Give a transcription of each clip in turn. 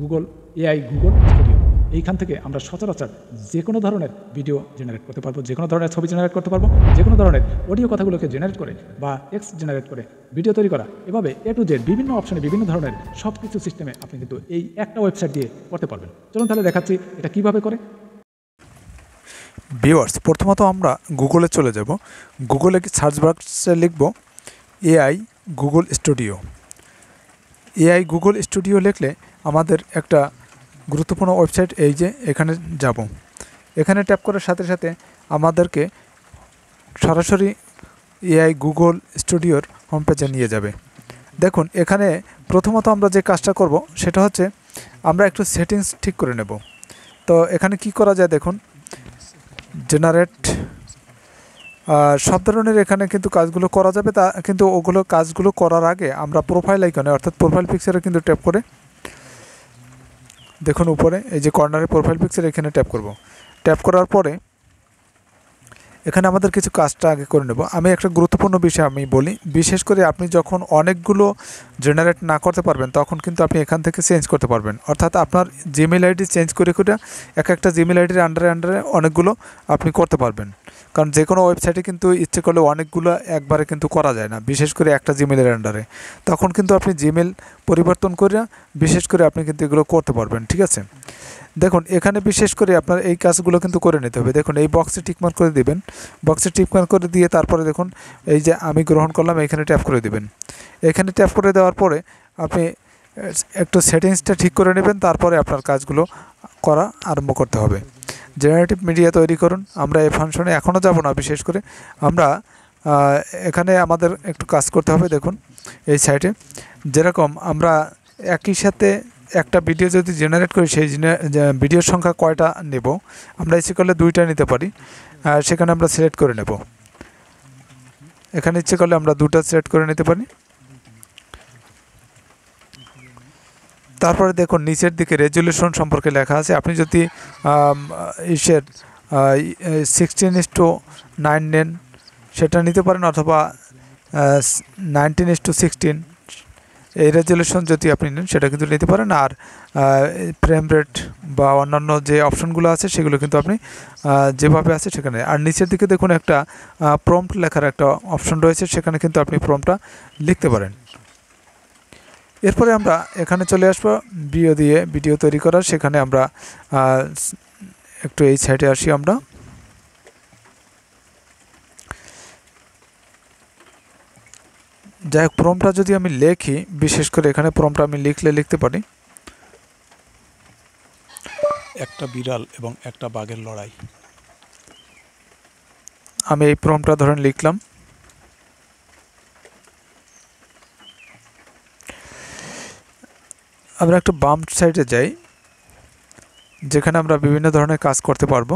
Google Google studio. এইখান থেকে আমরা সচরাচর যে কোনো ধরনের ভিডিও জেনারেট করতে পারবো, যে কোনো ধরনের ছবি জেনারেট করতে পারবো, যে কোনো ধরনের অডিও কথাগুলোকে জেনারেট করে বা টেক্সট জেনারেট করে ভিডিও তৈরি করা, এভাবে A to Z বিভিন্ন অপশনে বিভিন্ন ধরনের সব কিছু সিস্টেমে আপনি কিন্তু এই একটা ওয়েবসাইট দিয়ে করতে পারবেন। চলুন তাহলে দেখাচ্ছি এটা কীভাবে করে। ভিউয়ার্স, প্রথমত আমরা গুগলে চলে যাব। গুগলে সার্চ বক্সে লিখব AI Google studio. AI Google studio লিখলে আমাদের একটা গুরুত্বপূর্ণ ওয়েবসাইট, এই যে এখানে যাব। এখানে ট্যাপ করার সাথে সাথে আমাদেরকে সরাসরি AI গুগল স্টুডিওর হোম পেজে নিয়ে যাবে। দেখুন, এখানে প্রথমত আমরা যে কাজটা করব সেটা হচ্ছে আমরা একটু সেটিংস ঠিক করে নেব। তো এখানে কি করা যায় দেখুন, জেনারেট সব ধরনের এখানে কিন্তু কাজগুলো করা যাবে, তা কিন্তু ওগুলো কাজগুলো করার আগে আমরা প্রোফাইল আইকনে অর্থাৎ প্রোফাইল পিকচারে কিন্তু ট্যাপ করে দেখুন উপরে এই যে কর্নারে প্রোফাইল পিকচার, এখানে ট্যাপ করব। ট্যাপ করার পরে এখানে আমাদের কিছু কাজটা আগে করে নেব। আমি একটা গুরুত্বপূর্ণ বিষয় আমি বলি, বিশেষ করে আপনি যখন অনেকগুলো জেনারেট না করতে পারবেন তখন কিন্তু আপনি এখান থেকে চেঞ্জ করতে পারবেন। অর্থাৎ আপনার জিমেল আইডি চেঞ্জ করে করে একটা জিমেল আইডির আন্ডারে অনেকগুলো আপনি করতে পারবেন। কারণ যে কোনো ওয়েবসাইটে কিন্তু ইচ্ছে করলে অনেকগুলো একবারে কিন্তু করা যায় না, বিশেষ করে একটা জিমেলের আন্ডারে। তখন কিন্তু আপনি জিমেল পরিবর্তন করে বিশেষ করে আপনি কিন্তু এগুলো করতে পারবেন। ঠিক আছে, দেখুন এখানে বিশেষ করে আপনার এই কাজগুলো কিন্তু করে নিতে হবে। দেখুন এই বক্সে টিকমার্ক করে দিবেন, বক্সে টিকমার্ক করে দিয়ে তারপরে দেখুন এই যে আমি গ্রহণ করলাম, এখানে ট্যাপ করে দিবেন। এখানে ট্যাপ করে দেওয়ার পরে আপনি একটু সেটিংসটা ঠিক করে নেবেন, তারপরে আপনার কাজগুলো করা আরম্ভ করতে হবে। জেনারেটিভ মিডিয়া তৈরি করুন। আমরা এই ফাংশনে এখনও যাব না, বিশেষ করে আমরা এখানে আমাদের একটু কাজ করতে হবে। দেখুন এই সাইটে যেরকম আমরা একই সাথে একটা ভিডিও যদি জেনারেট করি, সেই ভিডিওর সংখ্যা কয়টা নেব, আমরা ইচ্ছে করলে 2টা নিতে পারি। সেখানে আমরা সিলেক্ট করে নেব। এখানে ইচ্ছে করলে আমরা 2টা সিলেক্ট করে নিতে পারি। তারপরে দেখুন নিচের দিকে রেজুলেশন সম্পর্কে লেখা আছে। আপনি যদি 16:9 নেন সেটা নিতে পারেন, অথবা 19:16 এই রেজুলেশন যদি আপনি নেন সেটা কিন্তু নিতে পারেন। আর ফ্রেম রেট বা অন্যান্য যে অপশনগুলো আছে সেগুলো কিন্তু আপনি যেভাবে আছে সেখানে। আর নিচের দিকে দেখুন একটা প্রম্পট লেখার একটা অপশন রয়েছে, সেখানে কিন্তু আপনি প্রম্পটটা লিখতে পারেন। এরপরে আমরা এখানে চলে আসবো ভিডিও তৈরি করার। সেখানে আমরা একটু এই সাইডে আসি। আমরা যাই হোক, প্রম্পটটা যদি আমি লিখি, বিশেষ করে এখানে প্রম্পটটা আমি লিখতে পারি একটা বিড়াল এবং একটা বাঘের লড়াই। আমি এই প্রম্পটটা ধরেন লিখলাম। আমরা একটু বাম সাইডে যাই, যেখানে আমরা বিভিন্ন ধরনের কাজ করতে পারবো।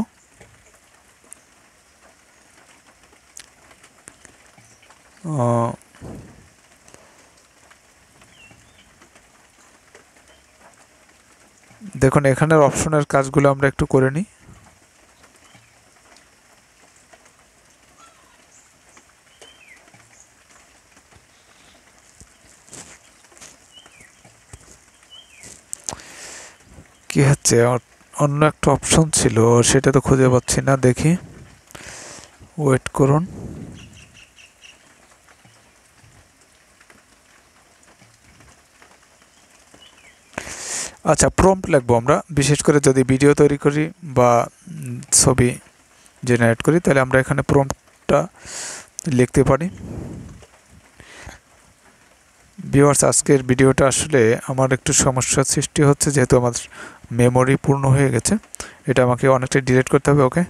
দেখুন এখানের অপশনের কাজগুলো আমরা একটু করে নিই। কি হচ্ছে, অন্য একটা অপশন ছিল, সেটা তো খুঁজে পাচ্ছি না। দেখি, ওয়েট করুন। আচ্ছা, প্রম্পট লিখবো আমরা, বিশেষ করে যদি ভিডিও তৈরি করি বা ছবি জেনারেট করি, তাহলে আমরা এখানে প্রম্পটটা লিখতে পারি। ভিউয়ার্স, আজকের ভিডিওটা আসলে আমার একটু সমস্যার সৃষ্টি হচ্ছে, যেহেতু আমার মেমোরি পূর্ণ হয়ে গেছে। এটা আমাকে অনেকটা ডিলিট করতে হবে। ওকে।